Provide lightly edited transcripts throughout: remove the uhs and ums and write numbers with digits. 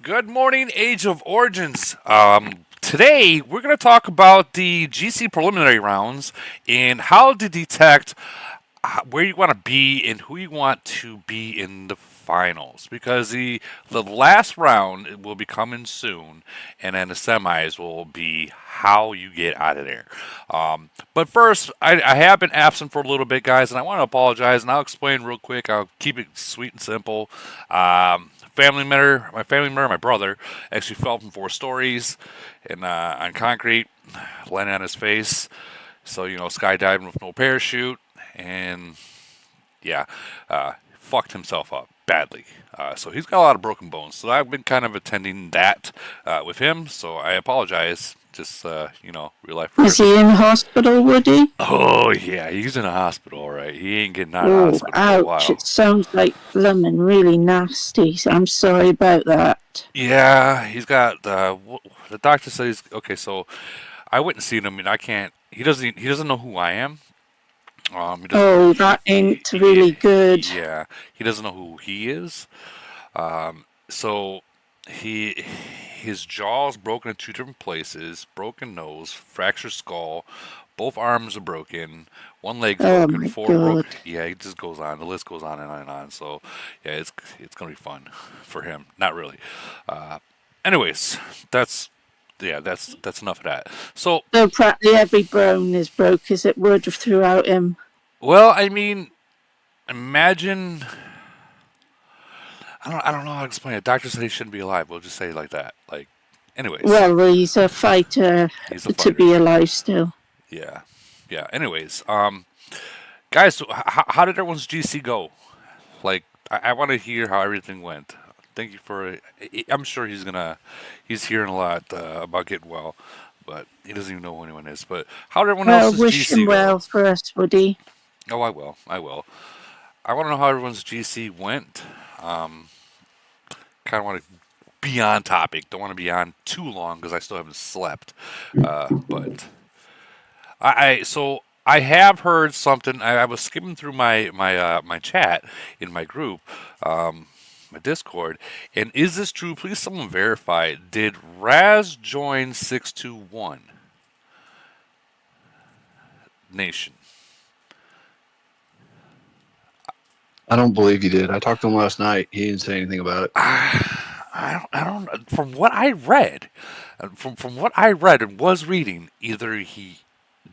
Good morning, Age of Origins. Today, we're going to talk about the GC preliminary rounds and how to detect where you want to be and who you want to be in the finals. Because the last round will be coming soon, and then the semis will be how you get out of there. But first, I have been absent for a little bit, guys, and I want to apologize, and I'll explain real quick. I'll keep it sweet and simple. My brother, actually fell from 4 stories and on concrete, landing on his face. So skydiving with no parachute, and yeah, fucked himself up badly. So he's got a lot of broken bones. So I've been kind of attending that with him. So I apologize. Just real life Is first. he in hospital, Woody? Oh yeah, he's in a hospital, all right. He ain't getting out of Oh, hospital for a ouch. It while. sounds like blooming really nasty. I'm sorry about that. Yeah, he's got the doctor says okay. So I went and seen him, and I can't. He doesn't know who I am. He doesn't know. Oh, that ain't really good. Yeah, he doesn't know who he is. So he his jaw's broken in 2 different places, broken nose, fractured skull, both arms are broken, one leg's Oh broken, my four broke. God. Yeah, it just goes on. The list goes on and on and on. So yeah, it's gonna be fun for him. Not really. Anyways, that's that's enough of that. So So practically every bone is broke as it would throughout him. well, I mean, imagine. I don't know how to explain it. Doctor said he shouldn't be alive. We'll just say it like that. Like, anyways, Well, he's a fighter he's a to fighter. be alive still. Yeah, yeah. Anyways, guys, so how did everyone's GC go? Like, I want to hear how everything went. Thank you for. I'm sure he's hearing a lot about getting well, but he doesn't even know who anyone is. But how did everyone Well, else's wish GC him go? well for us, Woody. Oh, I will. I will. I want to know how everyone's GC went. Kind of want to be on topic. Don't want to be on too long because I still haven't slept. But I have heard something. I was skimming through my chat in my group, my Discord, and is this true? Please, someone verify. Did Raz join 621 Nation? I don't believe you did. I talked to him last night. He didn't say anything about it. I don't. From what I read, from what I read and was reading, either he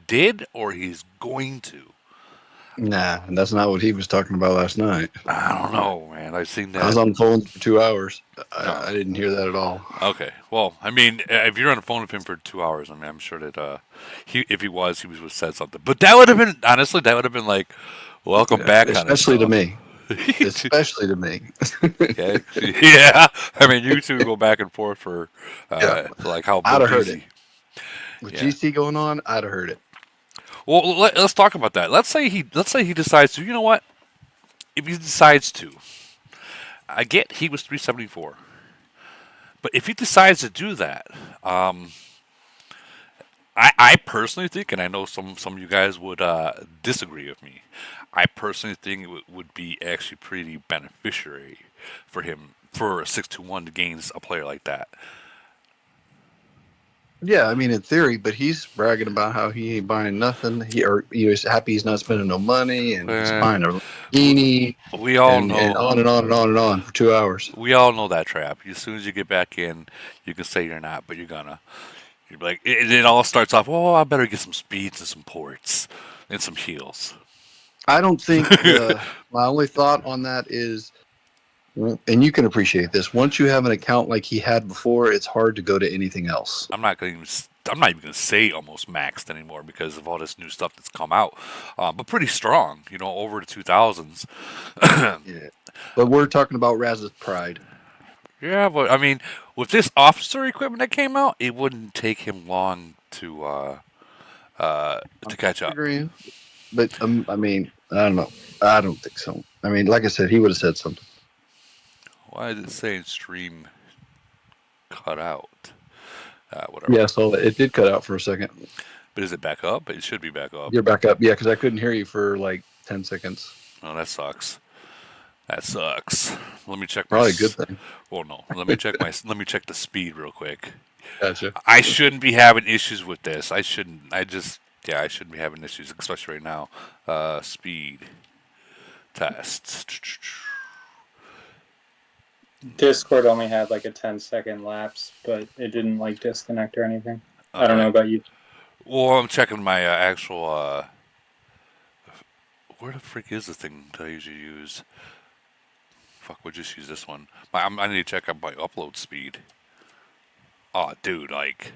did or he's going to. Nah, and that's not what he was talking about last night. I don't know, man. I've seen I was that. on the phone for 2 hours. No. I didn't hear that at all. Okay. Well, I mean, if you're on the phone with him for 2 hours, I mean, I'm sure that if he would have said something. But that would have been honestly, that would have been like, welcome Yeah, back kind of especially to stuff. me. Especially to me. Okay. Yeah. I mean, you two go back and forth Yeah, for like how I'd big have heard it. GC. With Yeah. GC going on, I'd have heard it. Well, let's talk about that. Let's say he decides to. You know what? If he decides to, I get he was 374, but if he decides to do that, um, I personally think, and I know some of you guys would disagree with me. I personally think it would be actually pretty beneficiary for him for a 621 to gain a player like that. Yeah, I mean in theory, but he's bragging about how he ain't buying nothing. He's happy he's not spending no money, and he's Uh, buying a w- Lamborghini, we all and know on and on and on and on for 2 hours. we all know that trap. As soon as you get back in, you can say you're not, but you're gonna. You're like it all starts off. Oh, I better get some speeds and some ports and some heals. I don't think the my only thought on that is, and you can appreciate this. Once you have an account like he had before, it's hard to go to anything else. I'm not even gonna say almost maxed anymore because of all this new stuff that's come out. But pretty strong, over the 2000s. Yeah, but we're talking about Raz's pride. Yeah, but I mean, with this officer equipment that came out, it wouldn't take him long to I'm catch up. agreeing, but I mean, I don't know. I don't think so. I mean, like I said, he would have said something. Why is it saying stream cut out? Whatever. Yeah, so it did cut out for a second. But is it back up? It should be back up. You're back up. Yeah, because I couldn't hear you for like 10 seconds. Oh, that sucks. That sucks. Let me check my. Probably a good thing. Well, no. Let me check my. Let me check the speed real quick. Gotcha. I shouldn't be having issues with this. I shouldn't. I just. Yeah, I shouldn't be having issues, especially right now. Speed tests. Discord only had like a 10-second lapse, but it didn't like disconnect or anything. I don't Okay. know about you. Well, I'm checking my actual. Where the frick is the thing that I usually use? Fuck, we'll just use this one. I need to check out my upload speed. Oh, dude, like.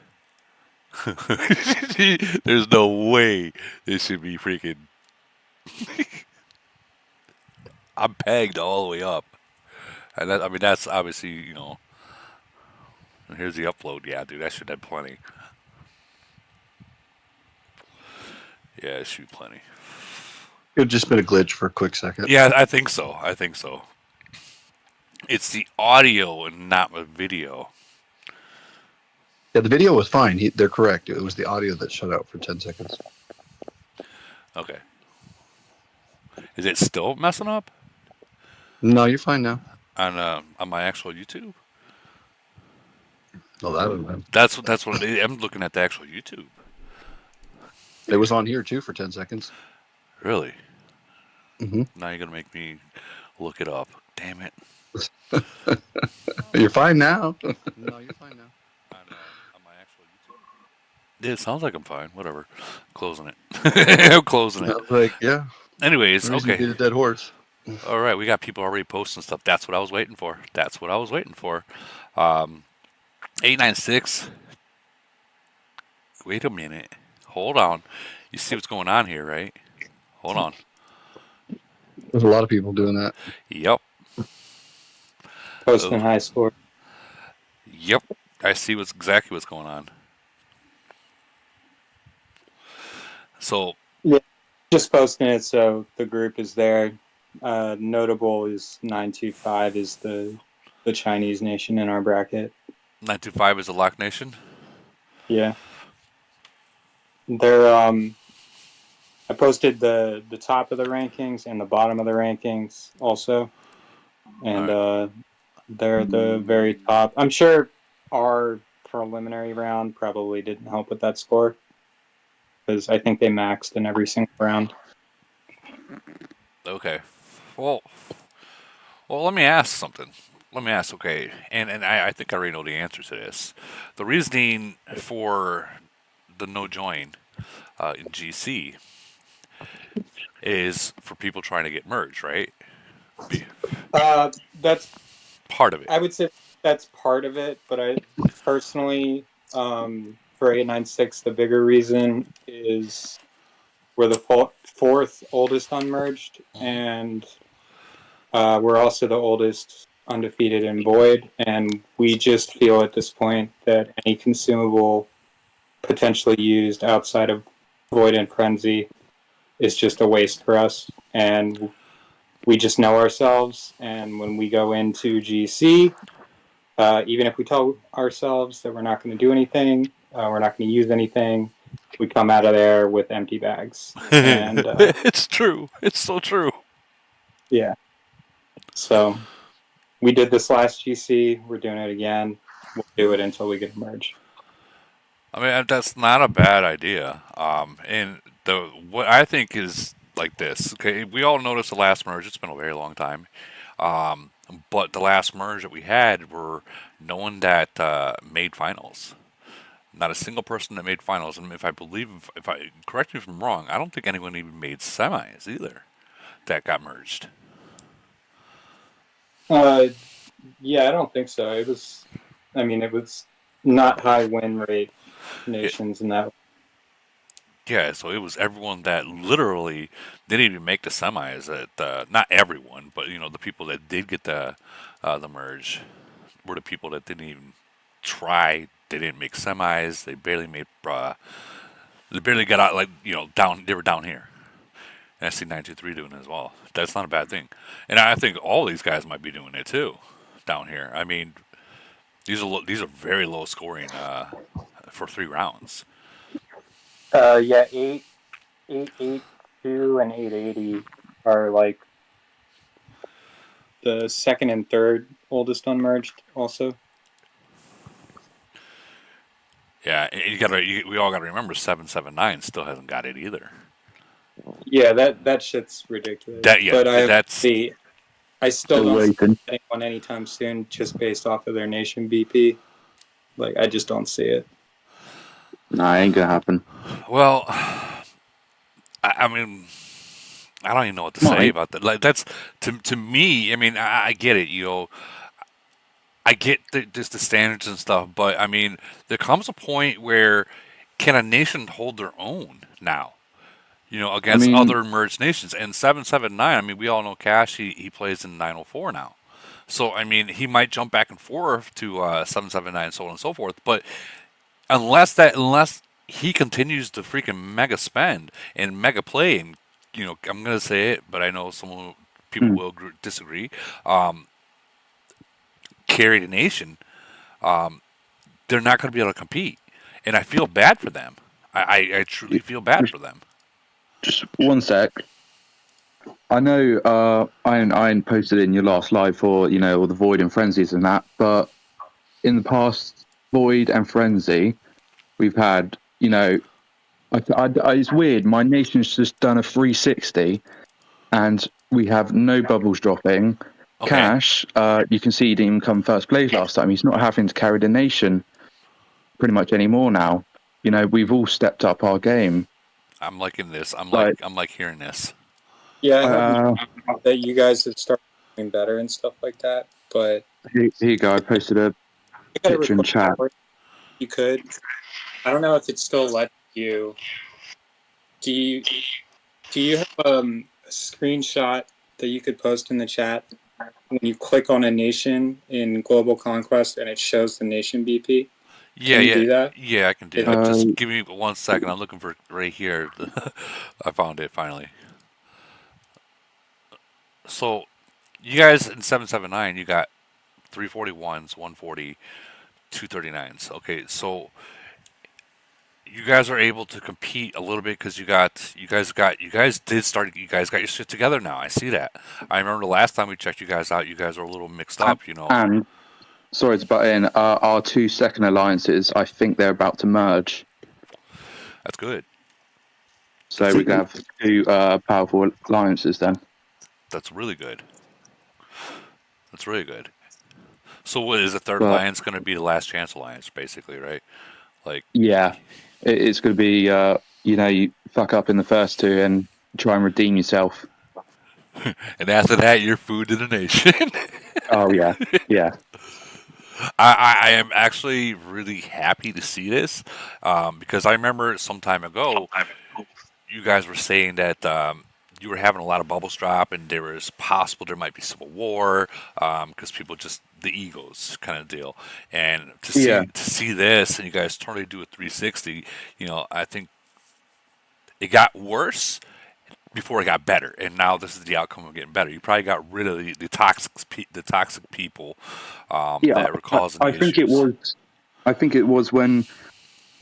There's no way this should be freaking. I'm pegged all the way up. And that, I mean, that's obviously, And here's the upload. Yeah, dude, that should have plenty. Yeah, it should be plenty. It would just been a glitch for a quick second. Yeah, I think so. I think so. It's the audio and not the video. Yeah, the video was fine. They're correct. It was the audio that shut out for 10 seconds. Okay. Is it still messing up No, you're fine now. on my actual YouTube? No, that would have That's what it is. I'm looking at the actual YouTube. It was on here too for 10 seconds. Really? Mm-hmm. Now you're gonna make me look it up. Damn it. You're fine now. No, you're fine now. On my actual YouTube. Yeah, it sounds like I'm fine. Whatever. Closing it. I'm closing I it. was like, yeah. Anyways, No reason to okay. beat a dead horse. All right, we got people already posting stuff. That's what I was waiting for. 896. Wait a minute. Hold on. You see what's going on here, right? Hold on. There's a lot of people doing that. Yep. Posting high score. Yep. I see exactly what's going on. So Yeah, just posting it so the group is there. Notable is 925 is the Chinese nation in our bracket. 925 is the Lock Nation. Yeah. They're I posted the top of the rankings and the bottom of the rankings also. And they're the very top. I'm sure our preliminary round probably didn't help with that score, because I think they maxed in every single round. Okay. Well, let me ask something. Let me ask, okay, and I think I already know the answer to this. The reasoning for the no join in GC is for people trying to get merged, right? That's Part of it. I would say that's part of it, but I personally, for 896, the bigger reason is we're the fourth oldest unmerged, and we're also the oldest undefeated in Void, and we just feel at this point that any consumable potentially used outside of Void and Frenzy is just a waste for us, and we just know ourselves, and when we go into GC, even if we tell ourselves that we're not going to do anything, we're not going to use anything, we come out of there with empty bags. And It's true. It's so true. yeah. So we did this last GC. We're doing it again. We'll do it until we get merged. I mean, that's not a bad idea. And what I think is like this. Okay, we all noticed the last merge. It's been a very long time. But the last merge that we had were no one that made finals. Not a single person that made finals. And if I correct me if I'm wrong, I don't think anyone even made semis either that got merged. Yeah, I don't think so. It was not high win rate nations in that. Yeah, so it was everyone that literally didn't even make the semis. Not everyone, but the people that did get the merge were the people that didn't even try. They didn't make semis. They barely made. They barely got out. Down. They were down here. And I see 923 doing it as well. That's not a bad thing. And I think all these guys might be doing it too, down here. I mean, these are very low scoring for 3 rounds. Yeah, 882 and 880 are like the second and third oldest unmerged also. Yeah, we all gotta remember 779 still hasn't got it either. Yeah, that shit's ridiculous. That yeah, But that's I still Still don't see waiting. anyone anytime soon just based off of their nation BP. Like, I just don't see it. Nah, ain't gonna happen. well. I mean, I don't even know what to say Might. about that. Like that's to me. I mean, I get it. You know, I get just the standards and stuff, but I mean, there comes a point where can a nation hold their own now? You know, I against mean, other merged nations. And 779. I mean, we all know Cash. He plays in 904 now. So I mean, he might jump back and forth to 779, so on and so forth. But unless he continues to freaking mega spend and mega play, and you know, I'm gonna say it, but I know people hmm. will disagree. Um, Carry the nation, they're not going to be able to compete, and I feel bad for them. I truly feel bad for them. Just one sec. I know Iron posted in your last live for, all the Void and Frenzies and that, but in the past Void and Frenzy, we've had, it's weird. My nation's just done a 360 and we have no bubbles dropping. Okay, Cash, you can see he didn't even come first place last time. He's not having to carry the nation pretty much anymore now. We've all stepped up our game. I'm liking this. Like, I'm like hearing this. Yeah, I have uh, that you guys have started doing better and stuff like that, but here you go. I posted a I gotta picture in request chat. more if you could. I don't know if it still lets you. Do you do you have a screenshot that you could post in the chat when you click on a nation in Global Conquest and it shows the nation BP? Yeah, Can you yeah, do that? yeah. I can do It, that. Uh, Just give me 1 second. I'm looking for it right here. I found it finally. So you guys in 779, you got 341s, 140, 239s. Okay, so you guys are able to compete a little bit because you guys got your shit together now. I see that. I remember the last time we checked you guys out, you guys were a little mixed and, up. You know, and sorry to butt in. Our two second alliances, I think they're about to merge. that's good. So we can have two powerful alliances then. That's really good. That's really good. So what is the third But alliance going to be? The last chance alliance, basically, right? Like, yeah, it's going to be, you fuck up in the first two and try and redeem yourself. and after that, you're food to the nation. Oh, yeah. Yeah. I am actually really happy to see this because I remember some time ago you guys were saying that you were having a lot of bubbles drop and there might be civil war because people just the egos kind of deal. And Yeah. to see this and you guys totally do a 360, you know, I think it got worse before it got better, and now this is the outcome of getting better. You probably got rid of the toxic people Yeah. that were causing the I think it issues. was. I think it was when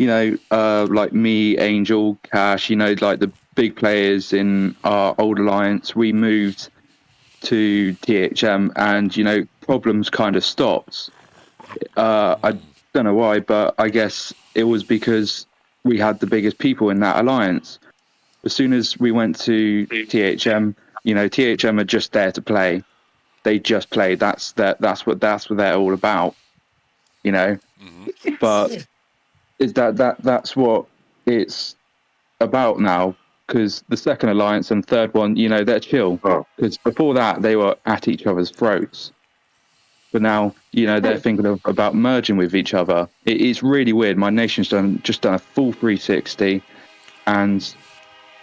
like me, Angel, Cash, like the big players in our old alliance, we moved to THM, and problems kind of stopped. I don't know why, but I guess it was because we had the biggest people in that alliance. As soon as we went to THM, THM are just there to play. They just play. That's what they're all about. Hmm. But is that's what it's about now? Because the second alliance and third one, they're chill. Because before that, they were at each other's throats. But now, they're thinking about merging with each other. It's really weird. My nation's just done a full 360, and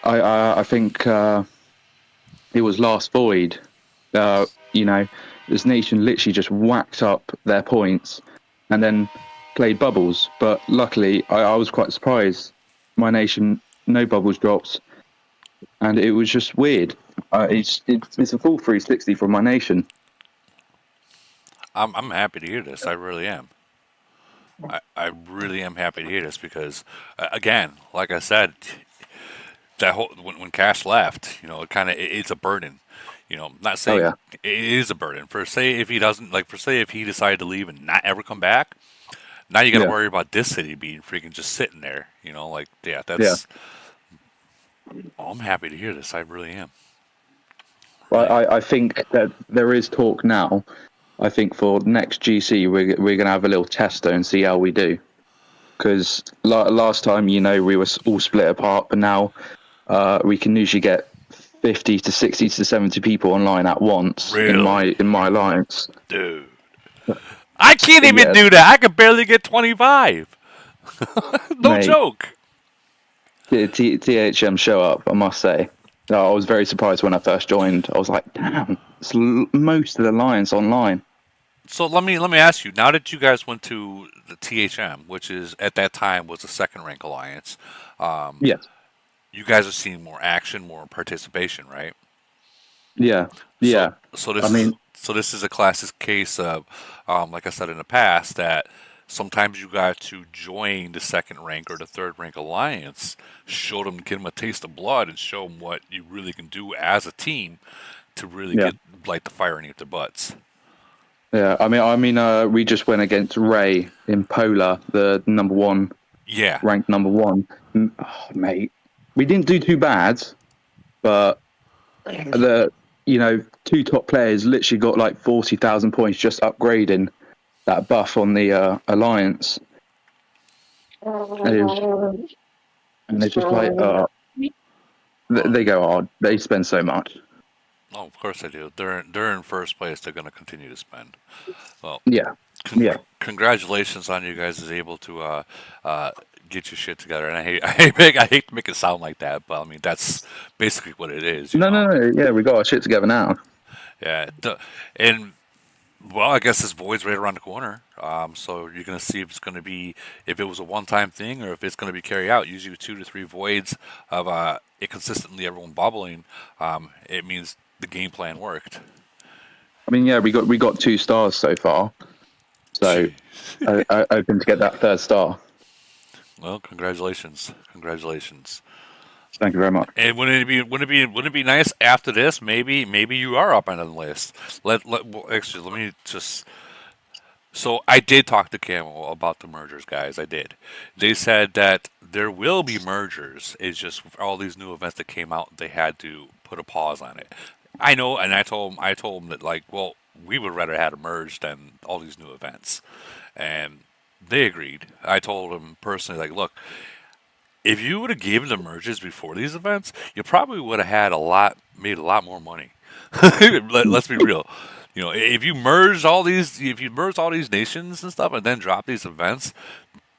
I think it was last void. This nation literally just whacked up their points and then played bubbles. But luckily, I was quite surprised. My nation, no bubbles drops, and it was just weird. It's a full 360 from my nation. I'm happy to hear this. I really am. I really am happy to hear this because, again, like I said, that whole when Cash left, you know, it's a burden. Not Oh saying yeah, it is a burden. For say if he doesn't like, for say if he decided to leave and not ever come back, now you got to yeah, worry about this city being freaking just sitting there. Like yeah, yeah. that's. Oh, I'm happy to hear this. I really am. Well, Really am. I think that there is talk now. I think for next GC, we're gonna have a little tester and see how we do. Because last time, we were all split apart, but now we can usually get 50 to 60 to 70 people online at once in Really, my alliance. dude. I can't even Yeah, do that. I could barely get 25. No mate. joke. THM show up, I must say. No, I was very surprised when I first joined. I was like, damn, it's most of the alliance online. So let me ask you. Now that you guys went to the THM, which is at that time was the second rank alliance, um, Yes. you guys are seeing more action, more participation, right? Yeah. So Yeah. so I this is mean, so this is a classic case of, like I said in the past, that sometimes you got to join the second rank or the third rank alliance, show them, give them a taste of blood, and show them what you really can do as a team to really yeah. get light the fire underneath their butts. Yeah. We just went against Ray in Polar, the number one, Yeah, ranked number one. Oh, mate, we didn't do too bad, but the two top players literally got like 40,000 points just upgrading that buff on the alliance. And it's just like, they go hard. They spend so much. oh, of course I do. They're in first place. They're going to continue to spend. Well, Yeah, yeah. congratulations on you guys is able to uh, get your shit together. And I hate to make it sound like that, but I mean that's basically what it is. No, no, no. Yeah, we got our shit together now. Yeah. And well, I guess this void's right around the corner. So you're gonna see if it's gonna be if it was a one-time thing or if it's gonna be carried out. Usually, with 2 to 3 voids of it consistently everyone bubbling, it means the game plan worked. I mean, yeah, we got 2 stars so far. So I hoping to get that third star. Well, congratulations, congratulations. Thank you very much. And wouldn't it be nice after this? Maybe you are up on the list. Well, actually, let me just. So I did talk to Camel about the mergers, guys. I did. They said that there will be mergers. It's just with all these new events that came out, they had to put a pause on it. I know, and I told them that like, well, we would rather have a merge than all these new events, and they agreed. I told them personally, like, look, if you would have given the merges before these events, you probably would have made a lot more money. Let's be real. If you merged all these nations and stuff, and then drop these events,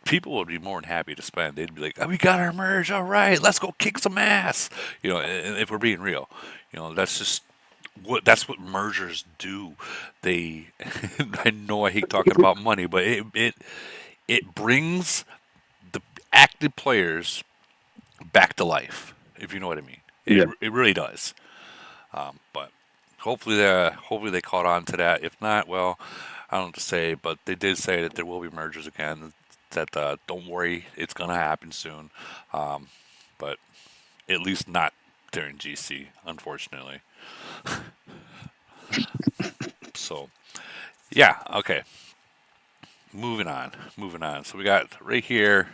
people would be more than happy to spend. They'd be like, oh, "We got our merge, all right, let's go kick some ass." And if we're being real, that's what mergers do. They, I know I hate talking about money, but it brings the active players back to life, if you know what I mean. Yeah. It really does. But hopefully they caught on to that. If not, well, I don't know what to say, but they did say that there will be mergers again. That don't worry, it's gonna happen soon. But at least not during GC, unfortunately. So yeah, okay. Moving on. So we got right here.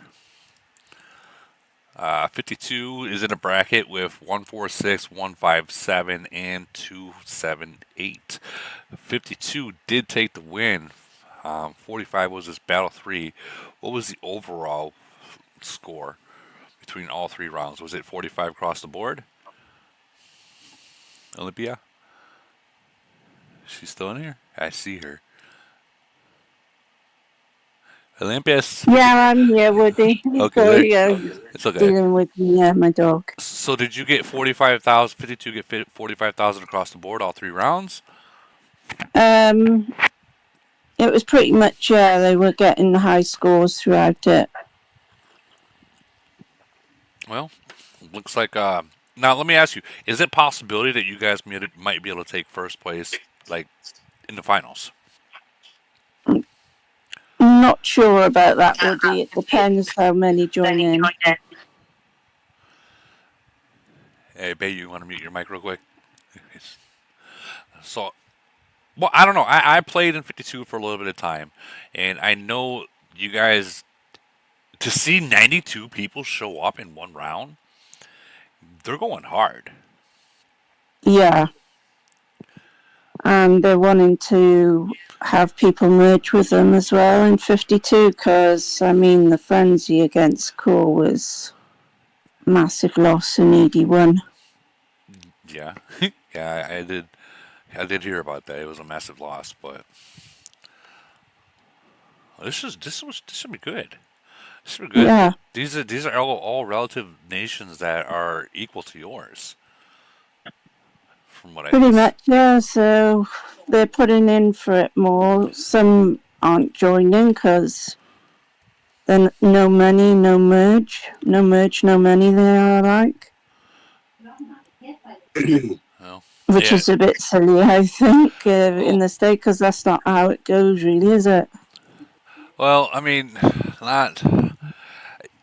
52 is in a bracket with 146, 157, and 278. 52 did take the win. 45 was his battle 3. What was the overall score between all 3 rounds? Was it 45 across the board? Olympia? She's still in here? I see her. Olympias. Yeah, I'm here, Woody. Okay, Sorry, it's okay. dealing with my dog. So did you get 45,000? 52 get 45,000 across the board all 3 rounds? It was pretty much, they were getting the high scores throughout it. Well, looks like. Now let me ask you: is it possibility that you guys might be able to take first place, like in the finals? I'm not sure about that, Woody. It depends how many join in. Hey, Bay, you want to mute your mic real quick? So, well, I don't know. I played in 52 for a little bit of time, and I know you guys to see 92 people show up in one round. They're going hard. Yeah, and they're wanting to have people merge with them as well in 52 because, I mean, the frenzy against Core was massive loss in ED1. Yeah, yeah, I did. I did hear about that. It was a massive loss, but this should be good. This should be good. Yeah, These are all relative nations that are equal to yours, from what I pretty can see. much, yeah. So they're putting in for it more. Some aren't joining because then no money, no merge. No merge, no money, they are like. Well, Which yeah. is a bit silly, I think, in Well, the state, because that's not how it goes, really, is it? well, I mean, not.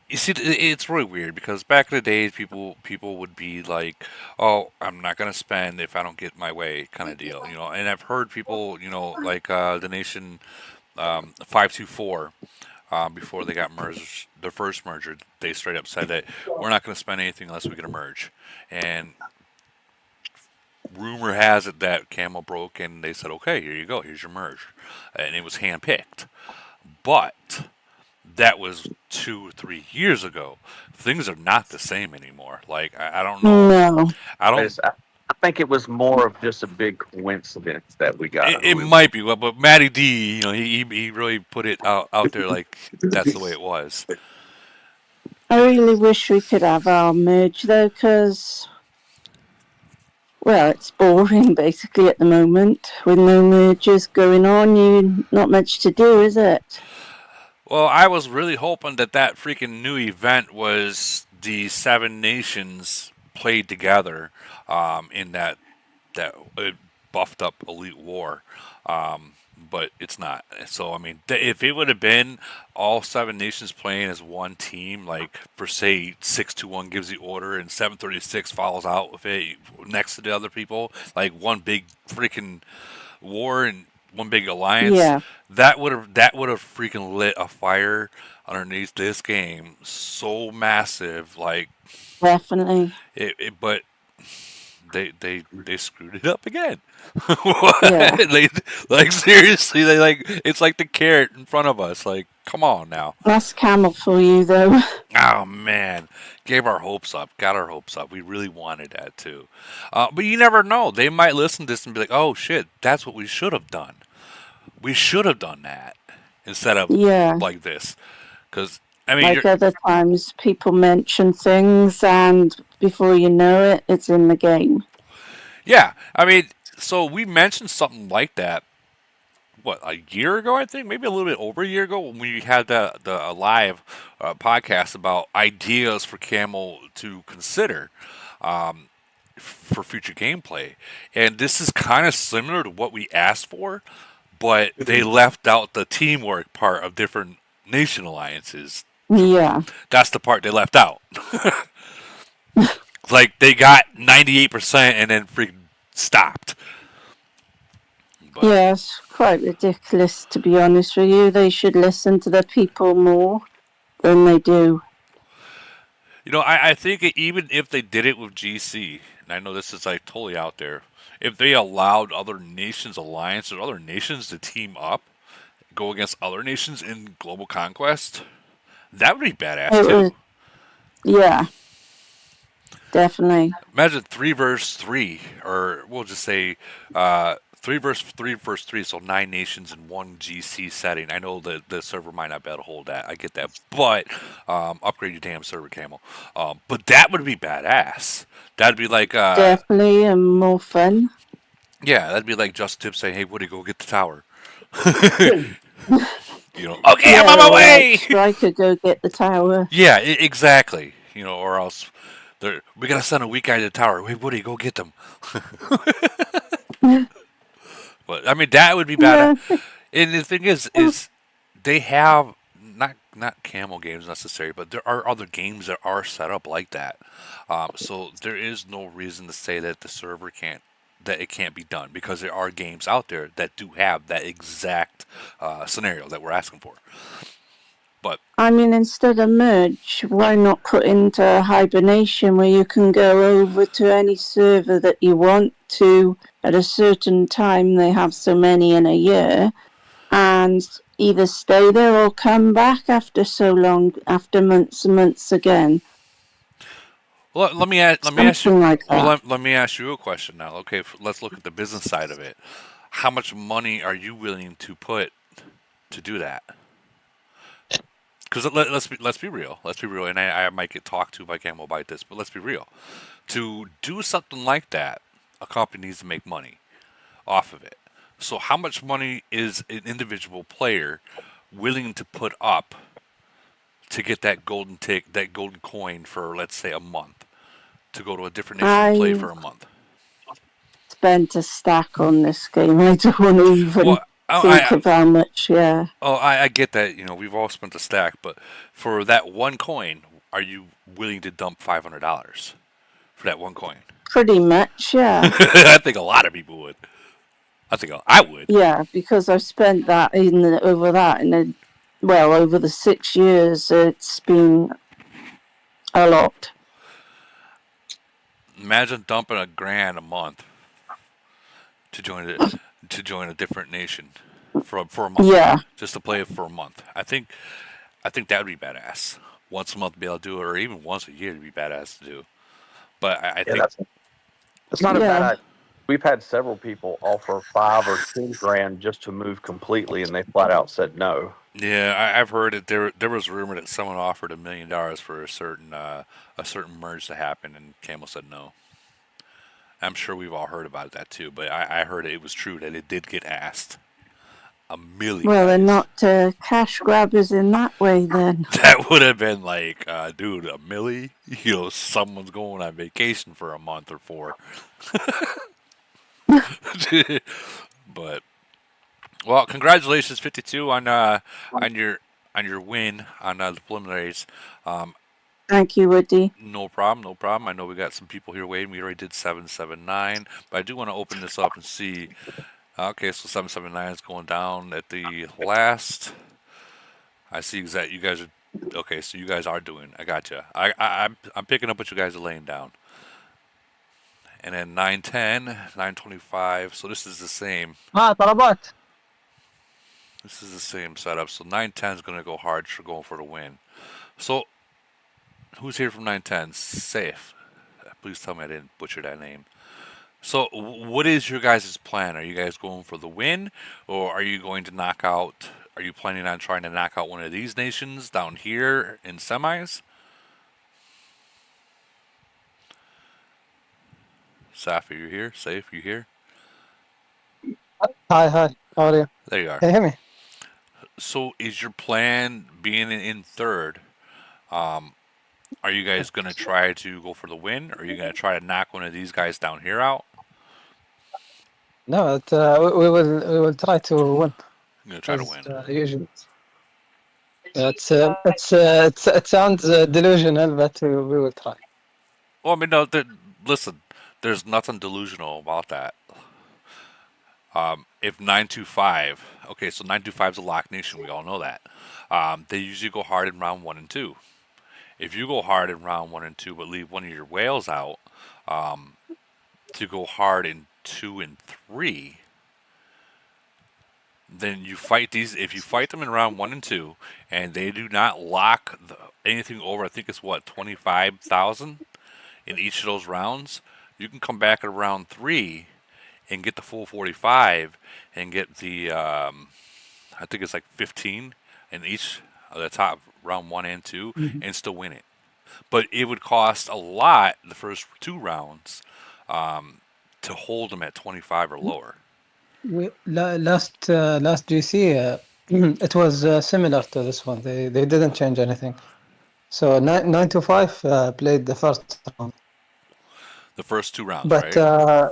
You see, it's really weird because back in the days, people would be like, "Oh, I'm not gonna spend if I don't get my way," kind of deal, you know. And I've heard people, like the nation 524, before they got merged, their first merger, they straight up said that we're not gonna spend anything unless we get a merge. And rumor has it that Camel broke, and they said, "Okay, here you go, here's your merge," and it was handpicked. But that was 2 or 3 years ago. Things are not the same anymore. Like I don't know. No. I don't. I think it was more of just a big coincidence that we got It who might be, but Matty D, he really put it out there like that's the way it was. I really wish we could have our merge, though, because, well, it's boring, basically, at the moment. With no merges going on, not much to do, is it? Well, I was really hoping that freaking new event was the seven nations played together, in that buffed up elite war. But it's not. So I mean, if it would have been all seven nations playing as one team, like for say 621 gives the order and 736 follows out with it next to the other people, like one big freaking war and one big alliance, Yeah, that would have freaking lit a fire underneath this game so massive, like definitely. but they screwed it up again. Yeah, They like seriously, they like it's like the carrot in front of us. Like, come on now. that's Camel for you, though. Oh man, gave our hopes up, got our hopes up. We really wanted that too, but you never know. They might listen to this and be like, "Oh shit, that's what we should have done. We should have done that instead of Yeah. like this." Because I mean, Like other times, people mention things, and before you know it, it's in the game. yeah. I mean, so we mentioned something like that what a year ago, I think, maybe a little bit over a year ago, when we had the live podcast about ideas for Camel to consider for future gameplay, and this is kind of similar to what we asked for, but they left out the teamwork part of different nation alliances. Yeah. That's the part they left out. Like they got 98% and then freaking stopped. But Yeah, it's quite ridiculous, to be honest with you. They should listen to the people more than they do. I think even if they did it with GC, and I know this is like totally out there, if they allowed other nations alliance or other nations to team up, go against other nations in global conquest, that would be badass It was, too. yeah, definitely. Imagine 3 versus 3, or we'll just say 3 versus 3, so 9 nations in one GC setting. I know that the server might not be able to hold that. I get that, but upgrade your damn server, Camel. But that would be badass. That'd be like, Definitely, and more fun. yeah, that'd be like Just Tip saying, "Hey, Woody, go get the tower." Okay, I'm Yeah, on my or like way. Striker go get the tower. Yeah, exactly. Or else we gotta send a weak guy to the tower. Hey, Woody, go get them. But I mean, that would be bad. Yeah, And the thing is they have not camel games necessarily, but there are other games that are set up like that. So there is no reason to say that the server can't that it can't be done because there are games out there that do have that exact scenario that we're asking for. But I mean, instead of merge, why not put into hibernation where you can go over to any server that you want to at a certain time? They have so many in a year, and either stay there or come back after so long, after months and months again. let me ask, Something like that. let me ask you a question now. Okay, let's look at the business side of it. How much money are you willing to put to do that? Because let's be real. Let's be real. And I might get talked to by Camel about this, but let's be real. To do something like that, a company needs to make money off of it. So how much money is an individual player willing to put up to get that that golden coin for, let's say, a month, to go to a different nation and play I for a month? spent a stack on this game. I don't want to even Well, oh, think of how much. Yeah. I get that. We've all spent a stack, but for that one coin, are you willing to dump $500 for that one coin? Pretty much, yeah. I think a lot of people would. I think I would. Yeah, because I've spent that over the 6 years, it's been a lot. Imagine dumping $1,000 a month to join a different nation for a month. Yeah. Just to play it for a month. I think that would be badass. Once a month to be able to do it, or even once a year to be badass to do. But I Yeah, think that's not a bad Yeah. idea. We've had several people offer 5 or 10 grand just to move completely, and they flat out said no. yeah, I've heard that there was a rumor that someone offered $1 million for a certain merge to happen, and Camel said no. I'm sure we've all heard about that too, but I heard it was true that it did get asked. $1 million. Well, they're not cash grabbers in that way then. That would have been like, dude, $1 million? Someone's going on vacation for a month or 4. But well, congratulations, 52 on your win on the preliminaries. Thank you, Woody. No problem, no problem. I know we got some people here waiting. We already did 779, but I do want to open this up and see. Okay, so 779 is going down at the last. I see exactly you guys are. Okay, so you guys are doing. I gotcha. I'm picking up what you guys are laying down. And then 910, 925. So this is the same. طلبات. This is the same setup. So 910 is going to go hard for going for the win. So who's here from 910? Safe. Please tell me I didn't butcher that name. So what is your guys' plan? Are you guys going for the win, or are you going to knock out? Are you planning on trying to knock out one of these nations down here in semis? Saf, are you here? Safe, you here? Hi, how are you? There you are. Can you hear me? So is your plan being in third? Are you guys going to try to go for the win, or are you going to try to knock one of these guys down here out? No, we will try to win. I'm going to try to As win. usual. It sounds delusional, but we will try. Well, I mean, no. Listen, there's nothing delusional about that. If 925, okay, so 925 is a lock nation. We all know that. They usually go hard in round 1 and 2. If you go hard in round 1 and 2, but leave one of your whales out to go hard in 2 and 3, then you fight these. If you fight them in round 1 and 2, and they do not lock anything over, I think it's what, 25,000 in each of those rounds, you can come back at round 3 and get the full 45 and get the I think it's like 15 in each of the top round 1 and 2 and still win it. But it would cost a lot the first 2 rounds to hold them at 25 or lower. Last GC, it was similar to this one. They didn't change anything. So 925 played the first round. The first 2 rounds, But right?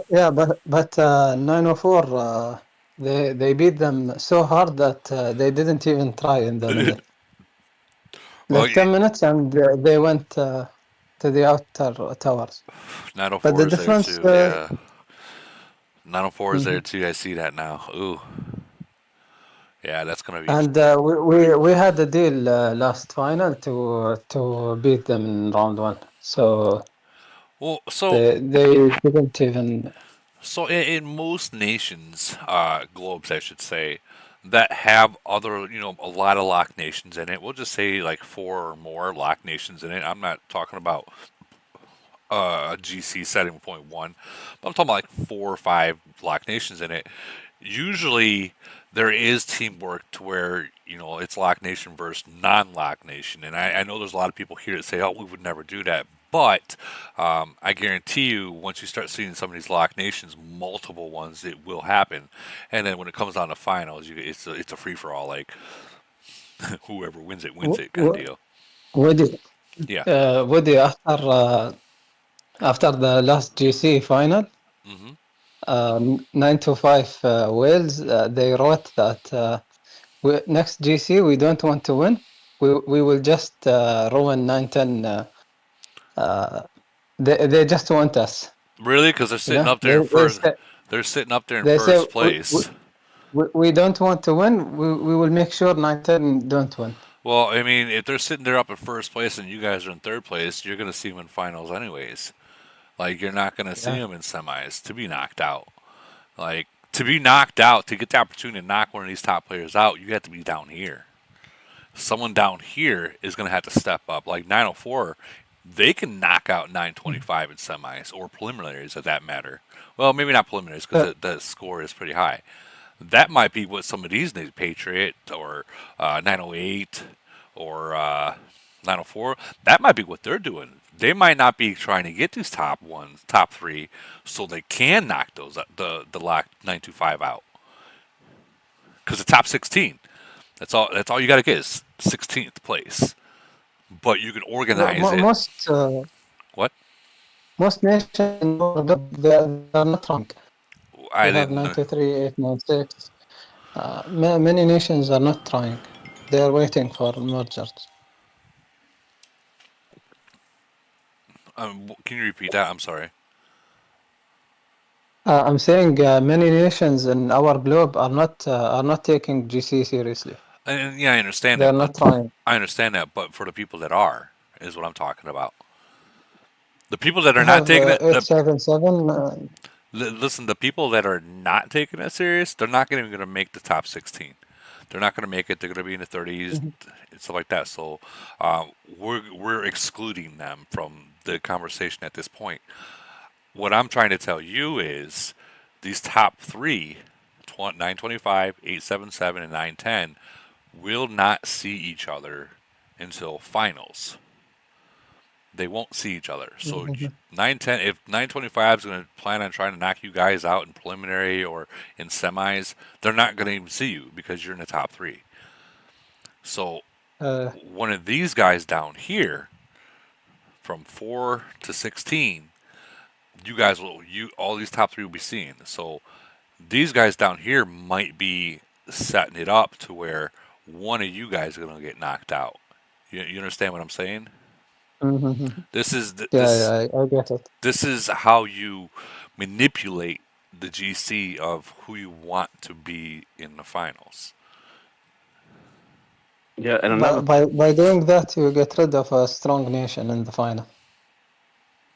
but 904 they beat them so hard that they didn't even try in the middle. Well, Like 10 minutes and they went to the outer towers. 904 But the is there difference, too. Yeah. 904 is there Mhm. too. I see that now. Ooh, yeah, that's gonna be. And we had a deal last final to beat them in round one. So Well, so they didn't even. So in most nations, globes, I should say, that have other, a lot of lock nations in it. We'll just say like four or more lock nations in it. I'm not talking about GC 7.1, but I'm talking about like four or five lock nations in it. Usually, there is teamwork to where it's lock nation versus non-lock nation, and I know there's a lot of people here that say, "Oh, we would never do that." But I guarantee you, once you start seeing some of these lock nations, multiple ones, it will happen. And then when it comes down to finals, it's a free for all. Like whoever wins it kind of deal. Woody, Yeah. Woody, after the last GC final, Hmm. 925 Wales, they wrote that next GC we don't want to win. We will just ruin 910. Uh, they just want us. Really? Because they're You sitting know, up there in first. They're sitting up there in they say first place. we don't want to win. We will make sure 910 don't win. Well, I mean, if they're sitting there up in first place and you guys are in third place, you're going to see them in finals anyways. Like, you're not going to see Yeah. them in semis to be knocked out. Like, to be knocked out, to get the opportunity to knock one of these top players out, you have to be down here. Someone down here is going to have to step up. Like 904, they can knock out 925 in semis or preliminaries, at that matter. Well, maybe not preliminaries because Uh, the score is pretty high. That might be what some of these need. Patriot or 908 or 904. That might be what they're doing. They might not be trying to get these top ones, top three, so they can knock those the lock 925 out. Because the top 16, that's all. That's all you got to get is 16th place. But you can organize it. most What? most nations in our group, they are not ranked. I We have didn't. 93, 896. Many nations are not trying. They are waiting for mergers. Can you repeat that? I'm sorry. I'm saying many nations in our globe are not taking GC seriously. And yeah, I understand They are that, but not trying. I understand that, but for the people that are, is what I'm talking about. The people that We are not have taking it, 877. listen, the people that are not taking it serious, they're not even going to make the top 16. They're not going to make it. They're going to be in the 30s Mhm. and stuff like that. So we're excluding them from the conversation at this point. What I'm trying to tell you is these top three, 925, 877, and 910, will not see each other until finals. They won't see each other. So Mhm. 910, if 925 is going to plan on trying to knock you guys out in preliminary or in semis, they're not going to even see you because you're in the top three. So Uh, one of these guys down here, from 4 to 16, you guys will, all these top three will be seeing. So these guys down here might be setting it up to where one of you guys are going to get knocked out. You understand what I'm saying? mhm. This is Yeah, yeah, I get it. this is how you manipulate the GC of who you want to be in the finals. Yeah, and But by doing that, you get rid of a strong nation in the final.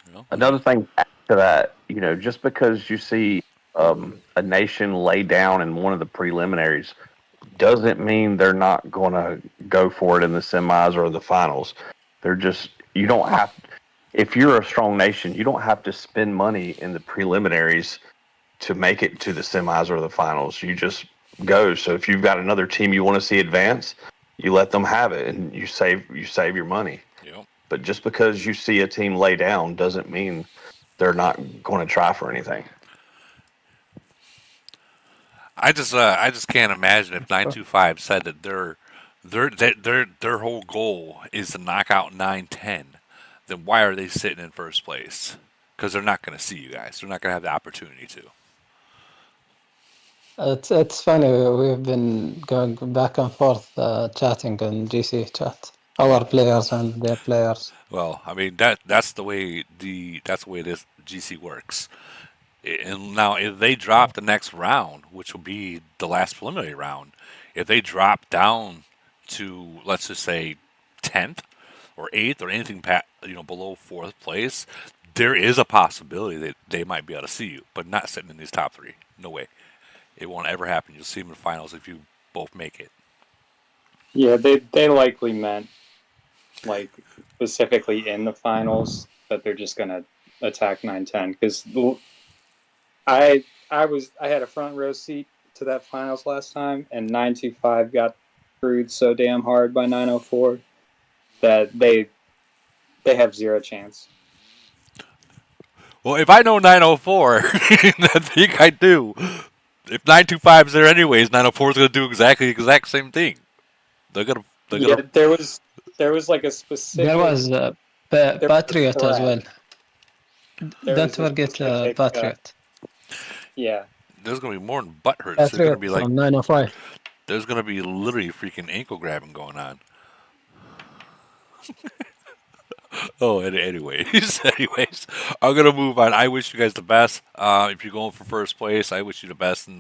You know? another thing to that, just because you see a nation lay down in one of the preliminaries doesn't mean they're not going to go for it in the semis or the finals. They're just, you don't have, if you're a strong nation, you don't have to spend money in the preliminaries to make it to the semis or the finals. You just go. So if you've got another team you want to see advance, you let them have it and you save your money. Yep. But just because you see a team lay down doesn't mean they're not going to try for anything. I just can't imagine if 925 said that their whole goal is to knock out 910. Then why are they sitting in first place? Because they're not going to see you guys. They're not going to have the opportunity to. It's funny. We've been going back and forth chatting on GC chat. Our players and their players. Well, I mean that's the way this GC works. And now, if they drop the next round, which will be the last preliminary round, if they drop down to, let's just say, 10th or 8th or anything below 4th place, there is a possibility that they might be able to see you, but not sitting in these top 3. No way. It won't ever happen. You'll see them in the finals if you both make it. Yeah, they likely meant like specifically in the finals that they're just gonna attack 910 because I had a front row seat to that finals last time, and 925 got screwed so damn hard by 904 that they have zero chance. Well, if I know 904, I think I do. If 925 is there anyways, 904 is going to do exactly the exact same thing. They're Yeah, gonna. there was like a specific There was there was a Patriot as well. thread. There Don't was a forget specific Patriot. yeah. There's going to be more than butt hurts. There's going to Patriot be like. from 905. There's going to be literally freaking ankle grabbing going on. Oh, anyways, I'm gonna move on. I wish you guys the best. If you're going for first place, I wish you the best in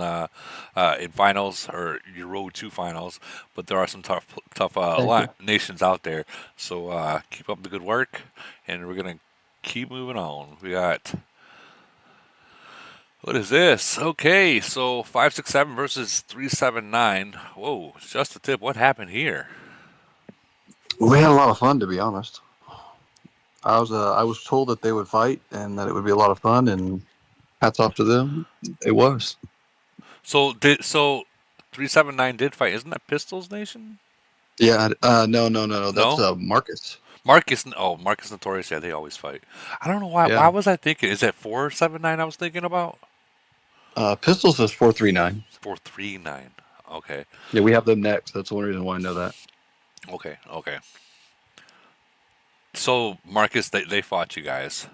finals or your road to finals. But there are some tough Thank you. nations out there. So keep up the good work, and we're gonna keep moving on. We got what is this? Okay, so 567 versus 379. Whoa, just a tip. What happened here? We had a lot of fun, to be honest. I was told that they would fight and that it would be a lot of fun, and hats off to them. It was. So 379 did fight. Isn't that Pistols Nation? Yeah. No. That's No? Marcus. Marcus Notorious. Yeah, they always fight. I don't know why. Yeah. Why was I thinking? Is that 479? I was thinking about Pistols is 439. 439. Okay, Yeah, we have them next. That's the only reason why I know that. okay. So Marcus, they fought you guys.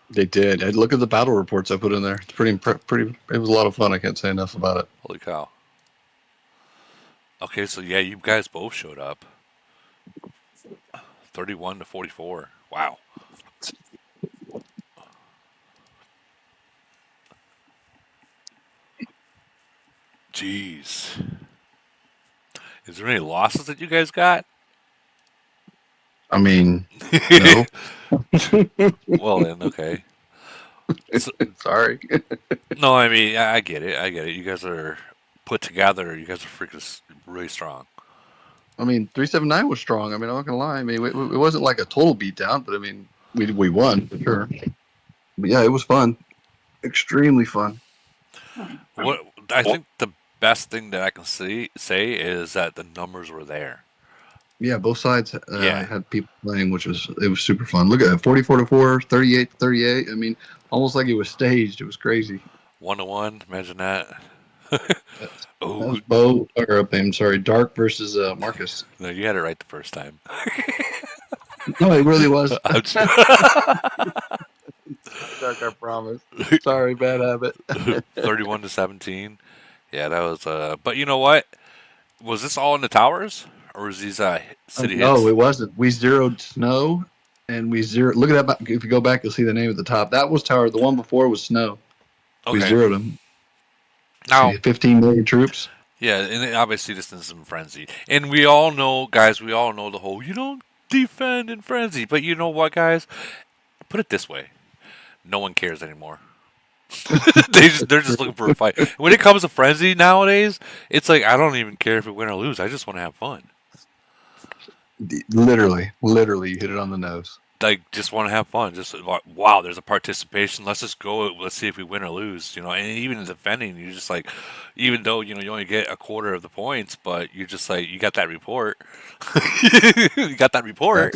They did. I look at the battle reports I put in there. It's pretty. It was a lot of fun. I can't say enough about it. Holy cow. Okay, so yeah, you guys both showed up. 31 to 44. Wow. Jeez. Is there any losses that you guys got? I mean, no. Well then, okay. Sorry. No, I mean, I get it. You guys are put together. You guys are freaking really strong. I mean, 379 was strong. I mean, I'm not gonna lie. I mean, it wasn't like a total beatdown, but I mean, we won for sure. But yeah, it was fun. Extremely fun. What I think the best thing that I can say is that the numbers were there. Yeah, both sides Yeah. had people playing, which was super fun. Look at that, 44 to 4, 38 to 38. I mean, almost like it was staged. It was crazy. 1-1. Imagine that. That Oh was Bo, or I'm sorry, Dark versus Marcus. no, you had it right the first time. No, it really was. I'm just- Dark, I promise. Sorry, bad habit. 31 to 17. Yeah, that was. But you know what? Was this all in the towers, or was these city hits? No, it wasn't. We zeroed Snow, and we zeroed. Look at that. If you go back, you'll see the name at the top. That was Tower. The one before was Snow. We Okay. zeroed them. Now, See, 15 million troops. yeah, and then obviously this is some frenzy, and we all know, guys. We all know the whole you don't defend in frenzy, but you know what, guys? Put it this way: no one cares anymore. They're just looking for a fight. When it comes to frenzy nowadays, it's like I don't even care if we win or lose. I just want to have fun. Literally, you hit it on the nose. Like just want to have fun. Just wow, there's a participation. Let's just go. Let's see if we win or lose. You know, and even in defending, you just like, even though you only get a quarter of the points, but you're just like you got that report. You got that report,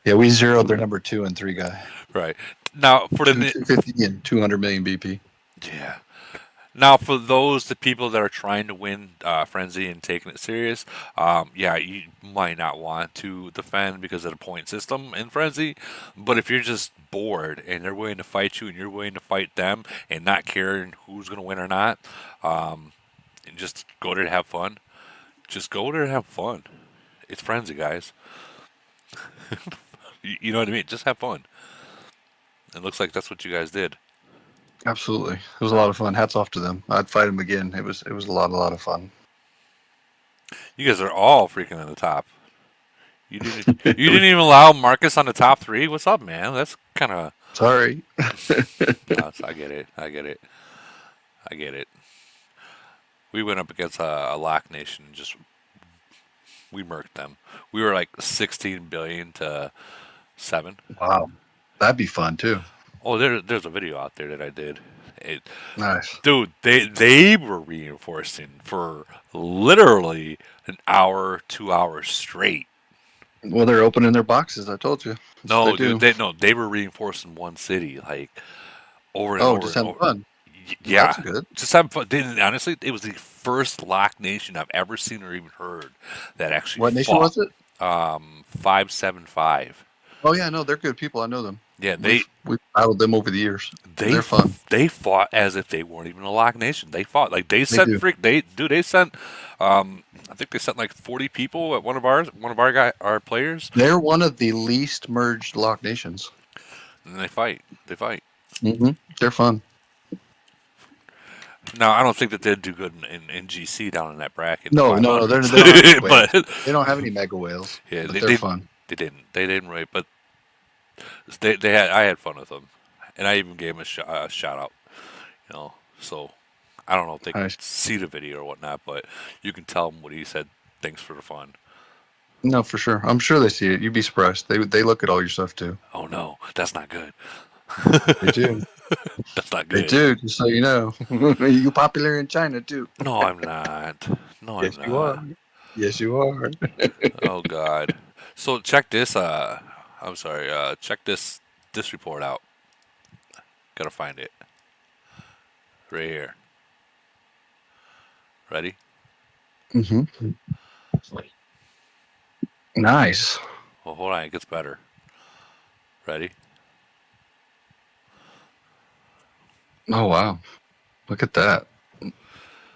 Yeah, we zeroed their number 2 and 3 guy. right? Now for the 250 and 200 million BP. yeah. Now, for the people that are trying to win Frenzy and taking it serious, yeah, you might not want to defend because of the point system in Frenzy. But if you're just bored and they're willing to fight you and you're willing to fight them and not caring who's going to win or not, and just go there to have fun, just go there to have fun. It's Frenzy, guys. You know what I mean? Just have fun. It looks like that's what you guys did. Absolutely, it was a lot of fun. Hats off to them. I'd fight them again. It was a lot of fun. You guys are all freaking on the top. You didn't. It You was- didn't even allow Marcus on the top three. What's up, man? That's kind of. Sorry. I get it. I get it. I get it. We went up against a Lock Nation. Just we murked them. We were like 16 billion to 7. Wow, that'd be fun too. Oh, there's a video out there that I did. It, Nice. dude, they were reinforcing for literally an hour, 2 hours straight. Well, they're opening their boxes. I told you. That's what No, they dude, do. they were reinforcing one city like over and Oh, over just and having over. fun. Well, Yeah, that's good. just having fun. Honestly, it was the first Lock Nation I've ever seen or even heard that actually What nation fought. was it? 575. Oh yeah, no, they're good people. I know them. Yeah, We've battled them over the years. they They're fun. they fought as if they weren't even a Lock Nation. They fought like they They sent do. they sent I think they sent like 40 people at one of our players, They're one of the least merged Lock nations. and they fight. They fight. Mm-hmm. They're fun. Now I don't think that they'd do good in GC down in that bracket. No, the no, no. 500s. They don't have any whales. But They don't have any mega whales. yeah, But they're fun. they didn't really. But they had I had fun with them, and I even gave them a shout out. You know, so I don't know if they can Nice. see the video or whatnot, but you can tell them what he said. Thanks for the fun. No, for sure. I'm sure they see it. You'd be surprised. They look at all your stuff too. Oh no, that's not good. They do. That's not They good. do. Just so you know, you popular in China too. No, I'm not. No, Yes, I'm you not. are. Yes, you are. Oh God. So check this. I'm sorry. Check this report out. Gotta find it. Right here. Ready? Mm-hmm. Nice. Well, hold on. It gets better. Ready? Oh wow. Look at that.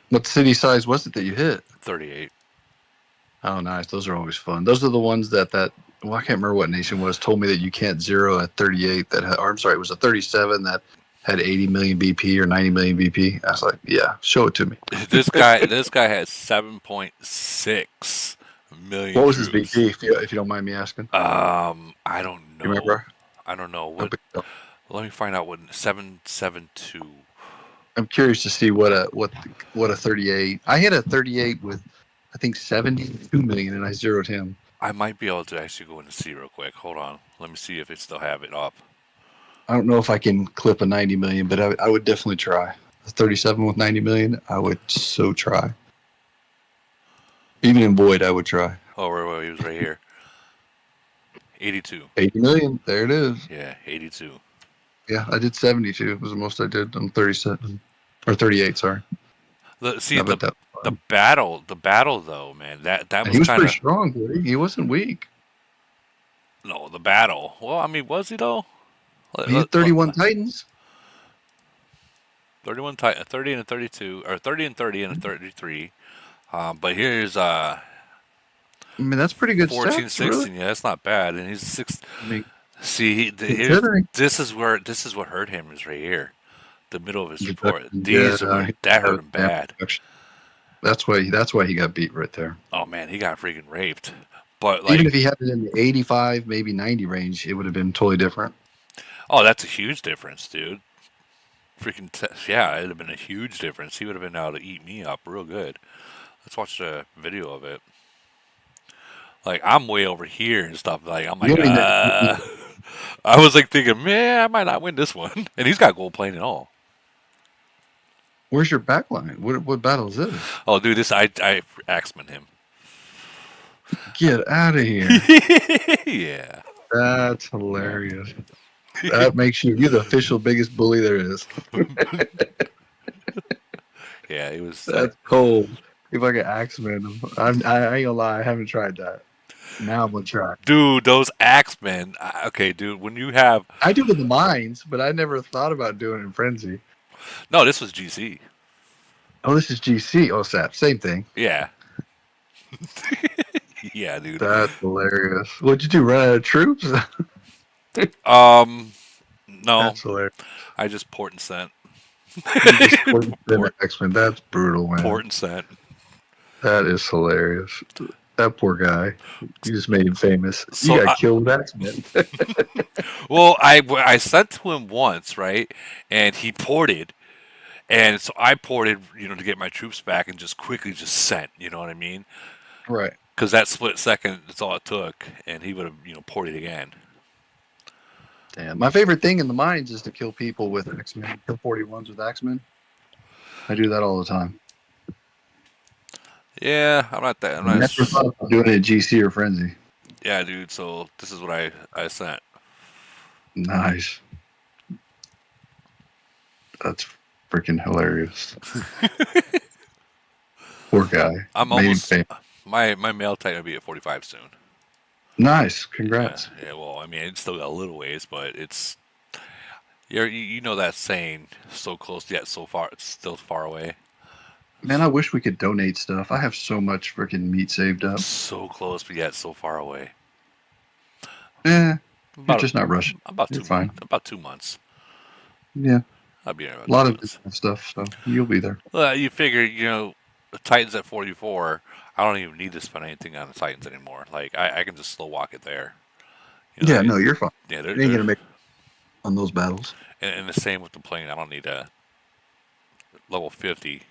What city size was it that you hit? 38. Oh, nice. Those are always fun. Those are the ones that well, I can't remember what nation was told me that you can't zero at 38. Or I'm sorry, it was a 37 that had 80 million BP or 90 million BP. I was like, yeah, show it to me. This guy has 7.6 million. What was his troops. BP, if you don't mind me asking? I don't know. You remember? I don't know. How What? big- Let me find out what 772. I'm curious to see what a 38. I hit a 38 with I think 72 million, and I zeroed him. I might be able to actually go in and see real quick. Hold on. Let me see if it still have it up. I don't know if I can clip a 90 million, but I would definitely try. A 37 with 90 million, I would so try. Even in void, I would try. Oh, wait, he was right here. 82. 80 million, there it is. Yeah, 82. Yeah, I did 72. It was the most I did on 37 or 38. Sorry. See How about that? the battle though, man. That He was was kind pretty of strong, buddy. He wasn't weak. no the battle. Well, I mean, was he though? He had 31 Titans. 30 and a 32, or 30 and 30 and a 33. But here's I mean, that's pretty good 14, stats, 16. really. Yeah, that's not bad. And he's six. I mean, See, considering. this is what hurt him is right here, the middle of his report. Yeah, That hurt him bad. That's why he got beat right there. Oh man, he got freaking raped. But Even like, if he had it in the 85, maybe 90 range, it would have been totally different. oh, that's a huge difference, dude. Yeah, it'd have been a huge difference. He would have been able to eat me up real good. Let's watch the video of it. Like I'm way over here and stuff. Like I'm like, You mean I was like thinking, man, I might not win this one. And he's got gold plane and all. Where's your backline? What battle is this? Oh, dude, I axeman him. Get out of here. Yeah. That's hilarious. That makes you're the official biggest bully there is. Yeah, it was. That's cold. If I could Axeman him, I ain't gonna lie, I haven't tried that. Now I'm gonna try. Dude, those axemen. Okay, dude, when you have. I do it in the mines, but I never thought about doing it in Frenzy. No, this was GC. Oh, this is GC. Oh, SAP. Same thing. Yeah. Yeah, dude. That's hilarious. What'd you do? Run out of troops? No, That's hilarious. I just port and sent. You just put the X-Men. That's brutal, man. Port and scent. That is hilarious. That poor guy. You just made him famous. You So, got killed with X-Men. well, I sent to him once, right, and he ported, and so I ported, to get my troops back, and just quickly just sent. You know what I mean? Right. Because that split second, that's all it took, and he would have, ported again. Damn. My favorite thing in the mines is to kill people with X-Men. Kill 41s with X-Men. I do that all the time. Yeah, I'm not that. I'm I not. never thought about doing it at GC or Frenzy. Yeah, dude. So this is what I sent. Nice. That's freaking hilarious. Poor guy. I'm Made him almost. famous. My mail tight will be at 45 soon. Nice. Congrats. Yeah. Well, I mean, it's still got a little ways, but it's. You know that saying, so close yet so far, it's still far away. Man, I wish we could donate stuff. I have so much freaking meat saved up. So close, but yet so far away. You're About just not rushing. about You're 2 fine. About 2 months. Yeah. I'll be there about A lot 2 of months. different stuff, so you'll be there. Well, you figure, the Titans at 44. I don't even need to spend anything on the Titans anymore. Like I can just slow walk it there. Yeah, no, you're fine. Yeah, You ain't gonna make on those battles. and the same with the plane. I don't need a level 50.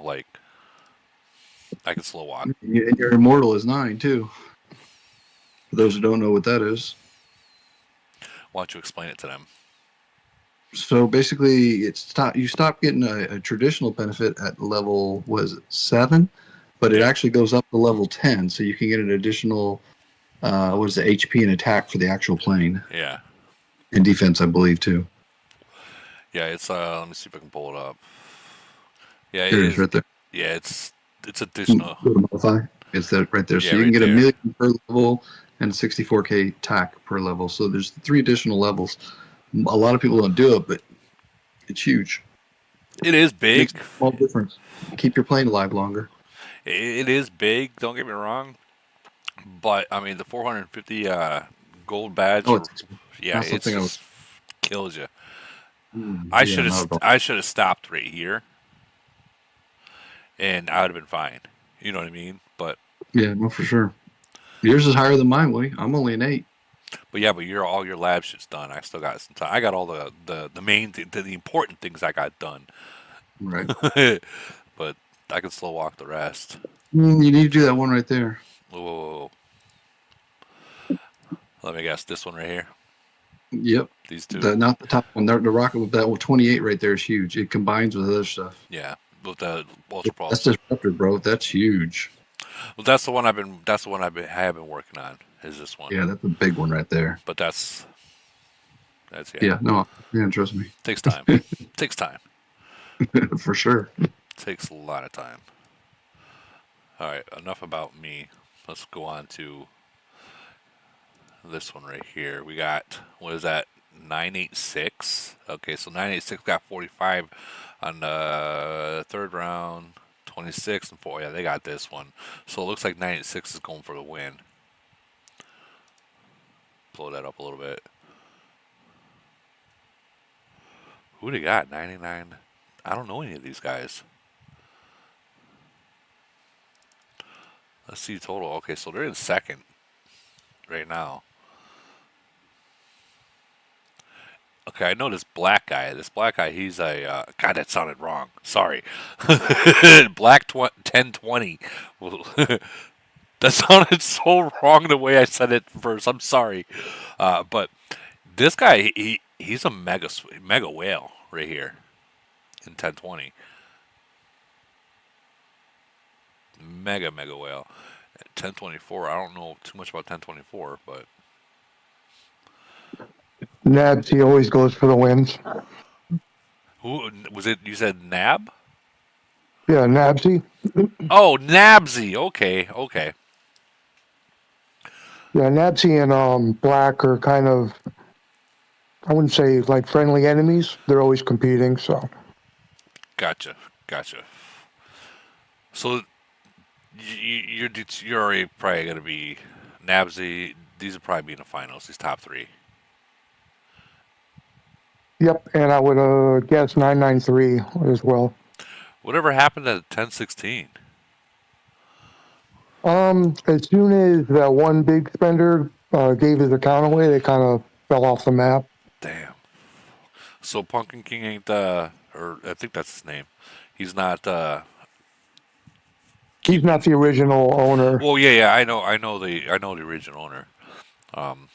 Like I can slow walk. And your immortal is 9 too. For those who don't know what that is. Why don't you explain it to them? So basically, you stop getting a traditional benefit at level 7, but it actually goes up to level 10, so you can get an additional HP and attack for the actual plane Yeah. and defense, I believe too. Yeah, it's let me see if I can pull it up. Yeah, it There it is is. right there. Yeah, it's additional. Go to modify. It's that right there. So Yeah, you right can get there. 1 million per level and 64k attack per level. So there's 3 additional levels. A lot of people don't do it, but it's huge. It is big. Makes a small difference. Keep your plane alive longer. It is big. Don't get me wrong. But I mean, the 450 gold badge. Oh, it's Yeah, not it something I was. just kills you. Yeah, not at all. I should have stopped right here, and I would have been fine. You know what I mean? But Yeah, no, for sure. Yours is higher than mine, Willie. I'm only an 8. yeah, but all your lab shit's done. I still got some time. I got all the main the important things I got done. Right. But I can slow walk the rest. You need to do that one right there. Whoa. Let me guess. This one right here. Yep. These two. Not the top one. The rocket with that 28 right there is huge. It combines with other stuff. Yeah, with the ultra pulse. That's disruptor, bro. That's huge. Well, that's the one I have been working on. Is this one? Yeah, that's a big one right there. But that's Yeah, no, trust me. Takes time. Takes time. For sure. Takes a lot of time. All right, enough about me. Let's go on to this one right here. We got, what is that? 986. Okay, so 986 got 45 on the third round. 26 and 4. Yeah, they got this one. So it looks like 986 is going for the win. Blow that up a little bit. Who they got? 99. I don't know any of these guys. Let's see total. Okay, so they're in second right now. Okay, I know this black guy. This black guy, he's a... God, that sounded wrong. Sorry. Black 1020. That sounded so wrong the way I said it first. I'm sorry. But this guy, he's a mega whale right here in 1020. Mega whale. 1024, I don't know too much about 1024, but... Nabs, he always goes for the wins. Who was it? You said Nab? Yeah, Nabsy. Oh, Nabsy. Okay. Yeah, Nabsy and Black are kind of, I wouldn't say like friendly enemies. They're always competing, so. Gotcha. So you're already probably gonna be Nabsy. These will probably be in the finals. These top 3. Yep, and I would guess 993 as well. Whatever happened to 1016? As soon as that one big spender gave his account away, they kind of fell off the map. Damn. So Pumpkin King ain't or I think that's his name. He's not He's not keeping. the original owner. Well, yeah, I know the original owner. Um,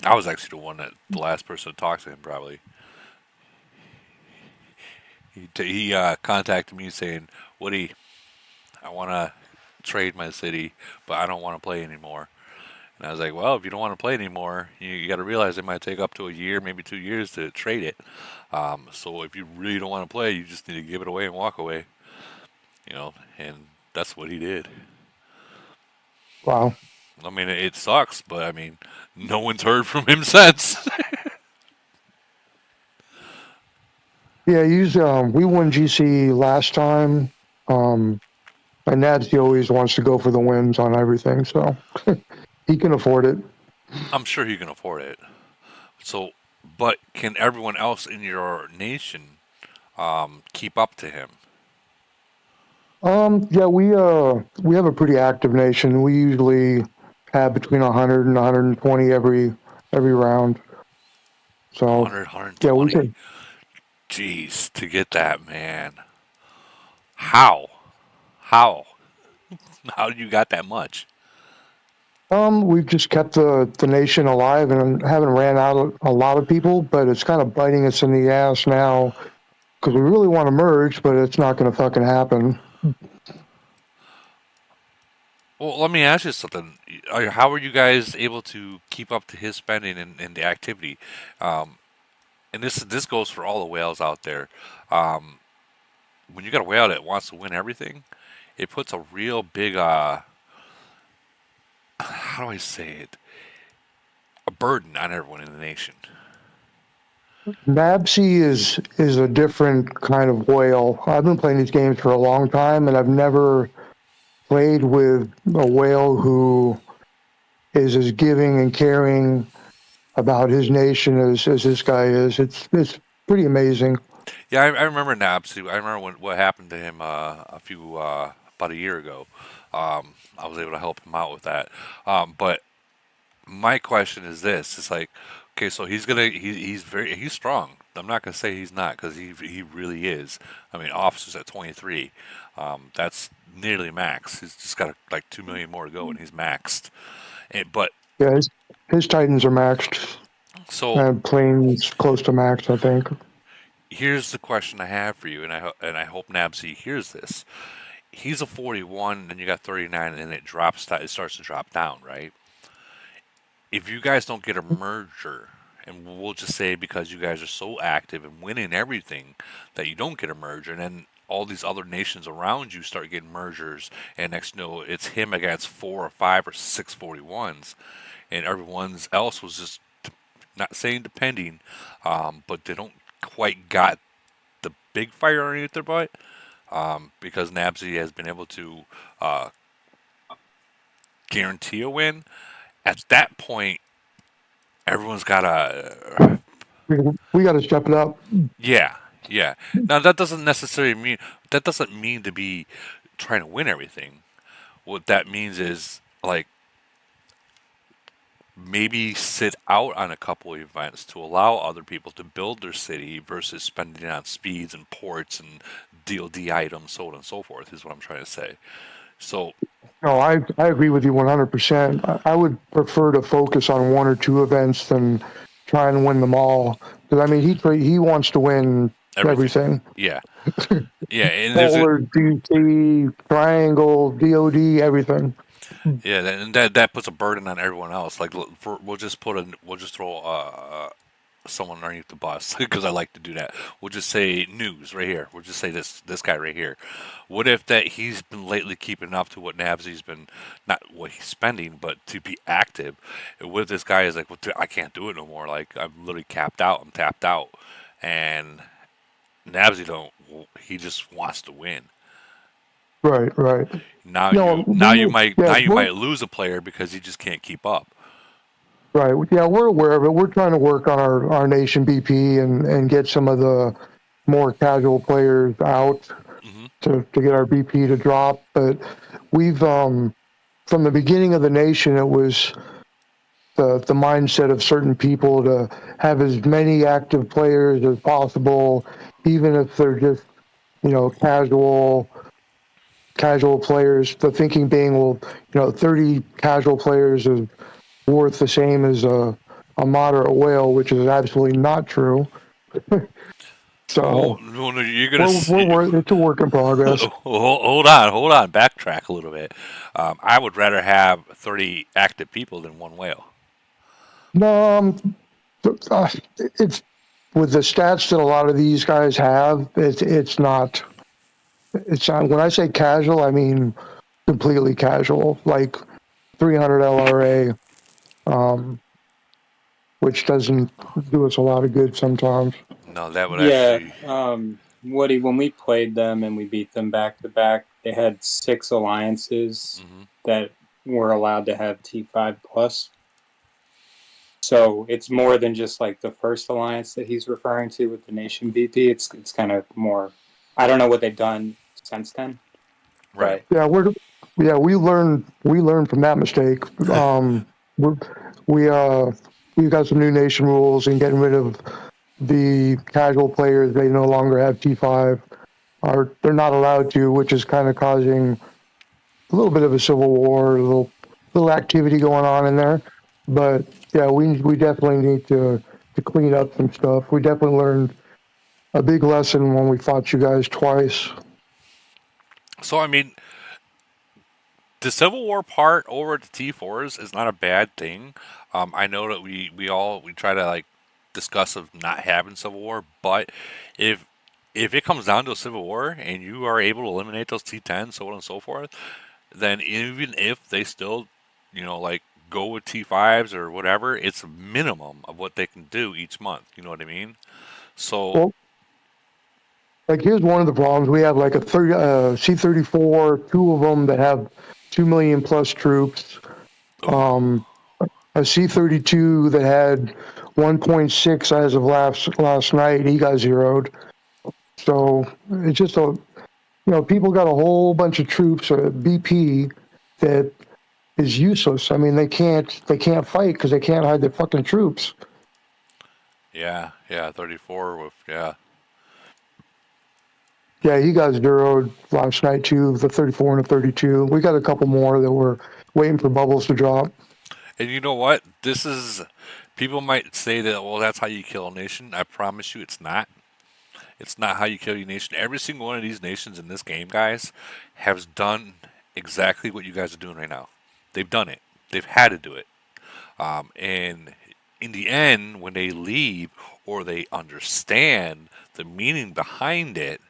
I was actually the last person to talk to him. Probably he contacted me saying, "Woody, I want to trade my city, but I don't want to play anymore." And I was like, "Well, if you don't want to play anymore, you got to realize it might take up to a year, maybe 2 years to trade it. So if you really don't want to play, you just need to give it away and walk away." And that's what he did. Wow. I mean, it sucks, but I mean, no one's heard from him since. Yeah, we won GC last time. Um, and Nadsy always wants to go for the wins on everything, so he can afford it. I'm sure he can afford it. So, but can everyone else in your nation keep up to him? Yeah, we have a pretty active nation. We usually have between 100 and 120 every round. So 100, yeah, we 120. can. Jeez, to get that, man. How? How? How do you got that much? We've just kept the nation alive and haven't ran out a lot of people, but it's kind of biting us in the ass now because we really want to merge, but it's not going to fucking happen. Well, let me ask you something. How are you guys able to keep up to his spending and the activity? Um, and this goes for all the whales out there. Um, when you got a whale that wants to win everything, it puts a real big how do I say it? A burden on everyone in the nation. Nabsy is a different kind of whale. I've been playing these games for a long time, and I've never played with a whale who is as giving and caring about his nation as this guy is. It's pretty amazing. Yeah, I remember Nabsu. I remember what happened to him about a year ago. I was able to help him out with that. But my question is this: it's like, okay, so he's strong. I'm not gonna say he's not because he really is. I mean, officers at 23, that's nearly max. He's just got like 2 million more to go, and he's maxed. But Yeah, his Titans are maxed, so and planes close to max, I think. here's the question I have for you, and I hope Nabsy hears this. He's a 41, and you got 39, and it drops. It starts to drop down, right? If you guys don't get a merger, and we'll just say because you guys are so active and winning everything that you don't get a merger, and then all these other nations around you start getting mergers, and next it's him against 4 or 5 or 6 41s, and everyone else was just not saying depending, but they don't quite got the big fire underneath their butt because Nabsy has been able to uh, guarantee a win. At that point, everyone's got to, We got to step it up. yeah, yeah. Now that doesn't mean to be trying to win everything. What that means is like maybe sit out on a couple of events to allow other people to build their city versus spending on speeds and ports and DoD items, so on and so forth. Is what I'm trying to say. So No, I agree with you 100%. I would prefer to focus on one or two events than try and win them all. Because I mean, he wants to win everything, everything. yeah, yeah, and Polar, DT, Triangle, DOD, everything. and that puts a burden on everyone else. Like we'll just throw someone underneath the bus because I like to do that. We'll just say news right here. We'll just say this guy right here. What if that he's been lately keeping up to what Nabsy's been not what he's spending, but to be active. And what if this guy is like, well, I can't do it no more. Like I'm literally capped out. I'm tapped out, and Nabsy don't. He just wants to win. Right, right. Now No, you now you might yeah, now you might lose a player because he just can't keep up. Right. Yeah, we're aware of it. We're trying to work on our nation BP and get some of the more casual players out Hmm. to get our BP to drop. But we've from the beginning of the nation, it was the mindset of certain people to have as many active players as possible, even if they're just casual players. The thinking being, well, 30 casual players is worth the same as a moderate whale, which is absolutely not true. Well, So no, no, you're gonna we're it's a work in progress. hold on, backtrack a little bit. I would rather have 30 active people than one whale. No, uh, it's with the stats that a lot of these guys have. It's not. When I say casual, I mean completely casual, like 300 LRA, which doesn't do us a lot of good sometimes. No, that would Yeah, actually. Woody, when we played them and we beat them back to back, they had 6 alliances Hmm. that were allowed to have T5 plus. So it's more than just like the first alliance that he's referring to with the nation BP. It's kind of more. I don't know what they've done since then, Right. but Yeah, we learned from that mistake. We're, we we've got some new nation rules and getting rid of the casual players. They no longer have T5, or they're not allowed to, which is kind of causing a little bit of a civil war, a little activity going on in there. But yeah, we definitely need to clean up some stuff. We definitely learned a big lesson when we fought you guys twice. So I mean, the Civil War part over at the T4s is not a bad thing. I know that we try to like discuss of not having Civil War, but if if it comes down to a Civil War and you are able to eliminate those T10s, so on and so forth, then even if they still, like go with T5s or whatever, it's a minimum of what they can do each month. You know what I mean? So, Well, like here's one of the problems we have: like a C-34, two of them that have 2 million plus troops. ooh, A C-32 that had 1.6 as of last night. He got zeroed. So it's just people got a whole bunch of troops or BP that is useless. I mean, they can't fight because they can't hide their fucking troops. yeah, yeah, 34 with yeah. Yeah, he got zeroed last night too. The 34 and the 32. We got a couple more that we're waiting for bubbles to drop. And you know what? This is people might say that well, that's how you kill a nation. I promise you, it's not. It's not how you kill your nation. Every single one of these nations in this game, guys, has done exactly what you guys are doing right now. They've done it. They've had to do it. And in the end, when they leave or they understand the meaning behind it,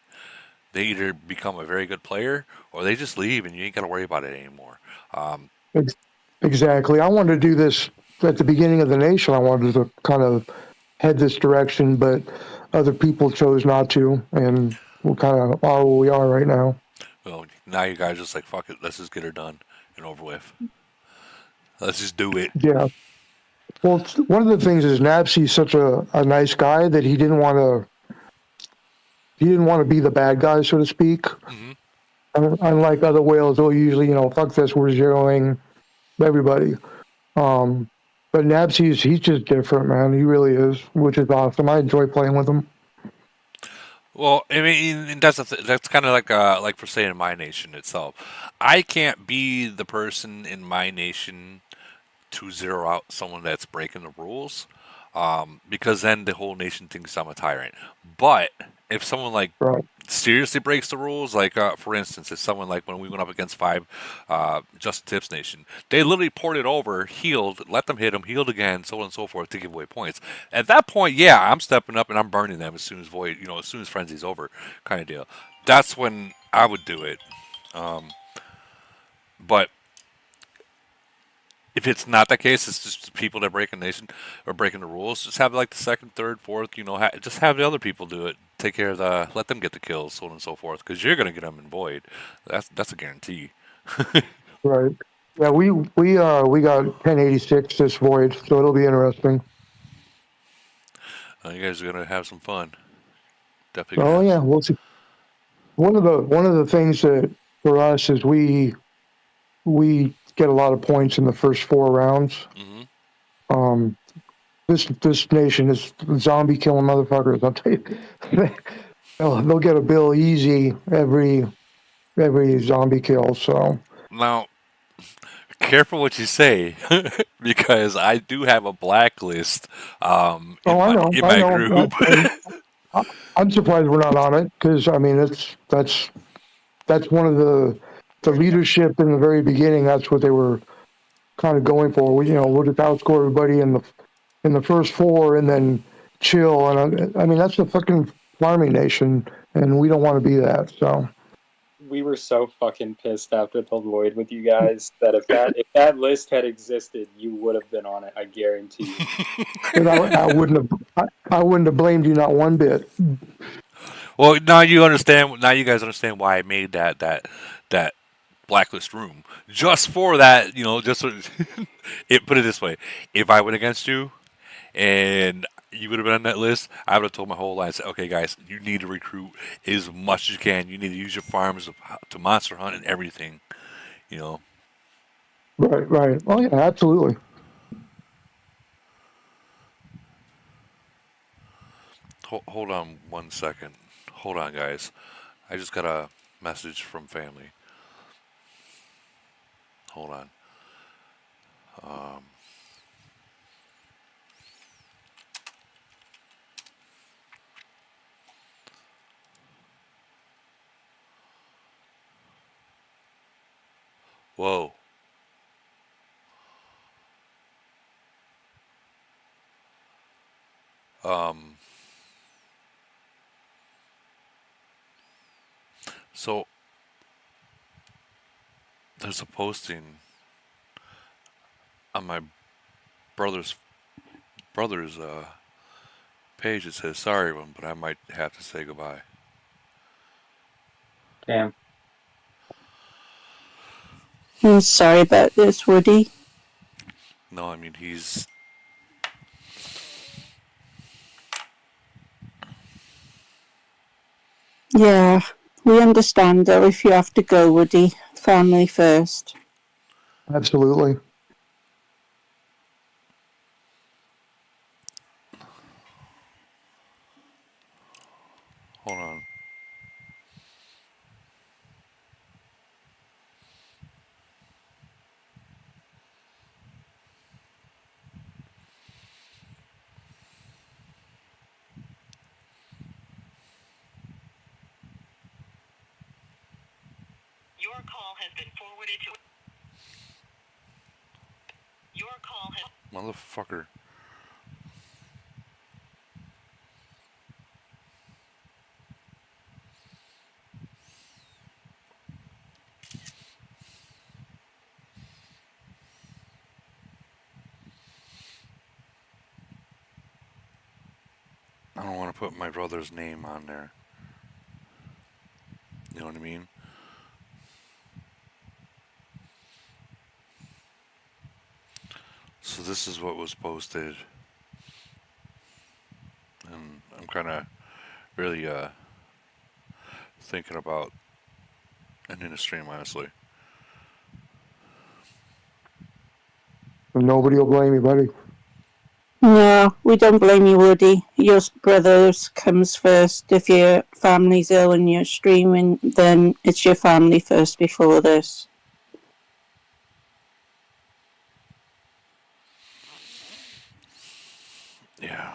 they either become a very good player or they just leave and you ain't got to worry about it anymore. Um, Ex- Exactly. I wanted to do this at the beginning of the nation. I wanted to kind of head this direction, but other people chose not to, and we kind of are where we are right now. well, now you guys just like fuck it. Let's just get her done and over with. Let's just do it. Yeah. Well, one of the things is Nabsy's such a nice guy that he didn't want to be the bad guy, so to speak. Hmm. Unlike other whales, they'll usually, fuck this, we're zeroing everybody. Um, but Nabsy's he's just different, man. He really is, which is awesome. I enjoy playing with him. Well, I mean, and that's kind of like for saying my nation itself. I can't be the person in my nation to zero out someone that's breaking the rules, because then the whole nation thinks I'm a tyrant. But if someone like Right. seriously breaks the rules, like for instance, if someone like when we went up against five, Justin Tips Nation, they literally poured it over, healed, let them hit them, healed again, so on and so forth to give away points. At that point, yeah, I'm stepping up and I'm burning them as soon as void, as soon as frenzy's over, kind of deal. That's when I would do it. Um, but if it's not the case, it's just people that break a nation or breaking the rules. Just have like the second, third, fourth. Just have the other people do it. Take care of let them get the kills, so on and so forth. Because you're gonna get them in void. That's a guarantee. Right. Yeah, we got 1086 this void, so it'll be interesting. You guys are gonna have some fun. Definitely gonna Oh have yeah, some. we'll see. One of the things that for us is we get a lot of points in the first 4 rounds. Hmm. Um, this nation is zombie killing motherfuckers. I'll tell you, they'll get a bill easy every zombie kill. So Now, careful what you say, because I do have a blacklist oh, in I my know, group. and I'm surprised we're not on it because I mean that's one of the leadership in the very beginning. That's what they were kind of going for. We'll just outscore everybody in the first 4 and then chill. And I mean, that's a fucking farming nation, and we don't want to be that. So We were so fucking pissed after the void with you guys that if that list had existed, you would have been on it. I guarantee you. and I wouldn't have blamed you not one bit. Well, now you understand. Now you guys understand why I made that blacklist room just for that. Just so, put it this way: if I went against you and you would have been on that list, I would have told my whole line, said, "Okay, guys, you need to recruit as much as you can. You need to use your farms to monster hunt and everything." You know. Right, right. Oh yeah, absolutely. Hold on 1 second. Hold on, guys. I just got a message from family. Hold on. Um, whoa. Um, so there's a posting on my brother's brother's page that says, "Sorry, everyone, but I might have to say goodbye." Damn. I'm sorry about this, Woody. No, I mean he's. Yeah, we understand though if you have to go, Woody. Family first. Absolutely. Hold on. Your call has been forwarded to. Your call has. Motherfucker. I don't want to put my brother's name on there. You know what I mean? So this is what was posted, and I'm kind of really thinking about ending the stream, honestly. Nobody will blame you, buddy. No, we don't blame you, Woody. Your brothers comes first. If your family's ill and you're streaming, then it's your family first before this. Yeah.